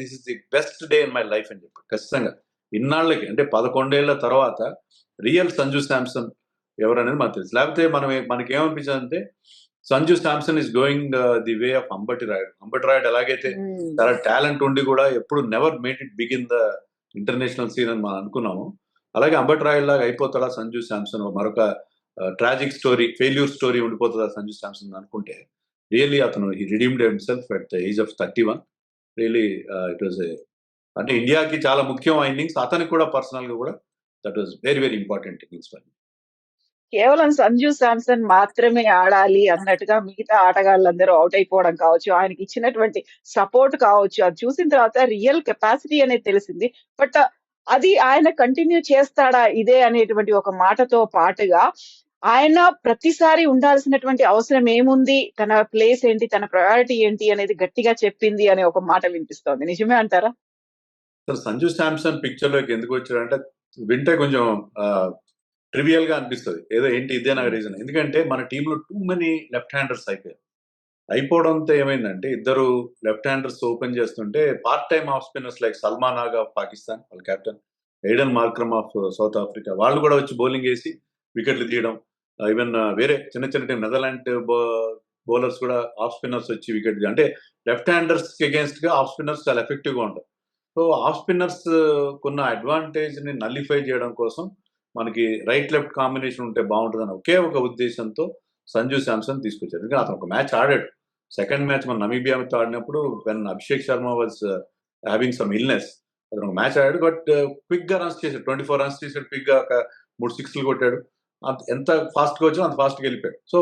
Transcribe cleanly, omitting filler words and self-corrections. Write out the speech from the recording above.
This is the best day in my life అని చెప్పి ఖచ్చితంగా ఇన్నాళ్ళకి అంటే 11 ఏళ్ల తర్వాత రియల్ సంజు శాంసన్ ఎవరనేది మనకు తెలుసు. లేకపోతే మనకేమనిపించదంటే Sanju Samson is going the way of Ambati Rayudu. Ambati Rayudu ఎలాగైతే చాలా టాలెంట్ ఉండి కూడా ఎప్పుడు never made it big in the international scene అని మనం అనుకున్నాము. అలాగే అంబటి రాయుడు లాగా అయిపోతాడా సంజు శాంసన్, మరొక ట్రాజిక్ స్టోరీ, ఫెయిల్యూర్ స్టోరీ ఉండిపోతుందా సంజు శాంసన్ అనుకుంటే రియల్లీ అతను he redeemed himself at the age of 31. Really it was అంటే ఇండియాకి చాలా ముఖ్యం ఆ ఇన్నింగ్స్. అతనికి కూడా పర్సనల్ గా కూడా that was very very important innings for me. కేవలం సంజు శాంసన్ మాత్రమే ఆడాలి అన్నట్టుగా మిగతా ఆటగాళ్ళందరూ అవుట్ అయిపోవడం కావచ్చు, ఆయనకి ఇచ్చినటువంటి సపోర్ట్ కావచ్చు, అది చూసిన తర్వాత రియల్ కెపాసిటీ అనేది తెలిసింది. బట్ అది ఆయన కంటిన్యూ చేస్తాడా ఇదే అనేటువంటి ఒక మాటతో పాటుగా ఆయన ప్రతిసారి ఉండాల్సినటువంటి అవసరం ఏముంది, తన ప్లేస్ ఏంటి, తన ప్రయారిటీ ఏంటి అనేది గట్టిగా చెప్పింది అనే ఒక మాట వినిపిస్తోంది. నిజమే అంటారా? అసలు సంజు శాంసన్ పిక్చర్ లోకి ఎందుకు వచ్చాడంటే వింటే కొంచెం ట్రివియల్ గా అనిపిస్తుంది. ఏదో ఏంటి ఇదే నాకు రీజన్. ఎందుకంటే మన టీంలో టూ మెనీ లెఫ్ట్ హ్యాండర్స్ అయిపోవడంతో ఏమైందంటే ఇద్దరు లెఫ్ట్ హ్యాండర్స్ ఓపెన్ చేస్తుంటే part time off spinners like Salman Agha of Pakistan వాళ్ళ captain, Aiden Markram of South Africa వాళ్ళు కూడా వచ్చి బౌలింగ్ వేసి వికెట్లు తీయడం. ఈవెన్ వేరే చిన్న చిన్న టీం నెదర్లాండ్ బౌలర్స్ కూడా ఆఫ్ స్పిన్నర్స్ వచ్చి వికెట్ అంటే లెఫ్ట్ హ్యాండర్స్ కి అగేన్స్ట్ గా ఆఫ్ స్పిన్నర్స్ చాలా ఎఫెక్టివ్ గా ఉంటారు. సో ఆఫ్ స్పిన్నర్స్ కున్న అడ్వాంటేజ్ ని నల్లిఫై చేయడం కోసం మనకి రైట్ లెఫ్ట్ కాంబినేషన్ ఉంటే బాగుంటుందని ఒకే ఒక ఉద్దేశంతో సంజు శాంసన్ తీసుకొచ్చారు. ఎందుకంటే అతను ఒక మ్యాచ్ ఆడాడు. సెకండ్ మ్యాచ్ మన నమీబియాతో ఆడినప్పుడు when Abhishek Sharma was having some illness అతను ఒక మ్యాచ్ ఆడాడు. బట్ క్విక్ గా రన్స్ చేశాడు, 24 రన్స్ చేశాడు, క్విక్ గా ఒక 3 సిక్స్లు కొట్టాడు. ఎంత ఫాస్ట్ గా వచ్చాడో అంత ఫాస్ట్ గా వెళ్ళిపోయాడు. సో